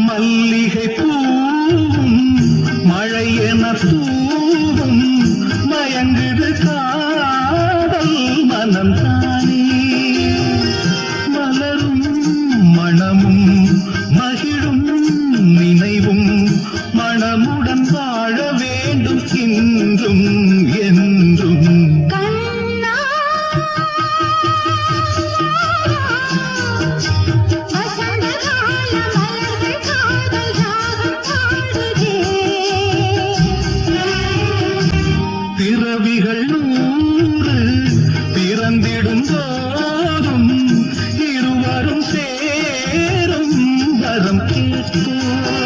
மல்லிகை பூவும் மழையென தூவும் மயங்குது காதல் மனம் தானே மலரும் மணமும் மகிழும் நினைவும் மனமுடன் வாழ வேண்டும் இன்றும் என்றும் பிறவிகள் 100 பிறந்திடும் போதும் இருவரும் சேரும் வரம் கேட்போம்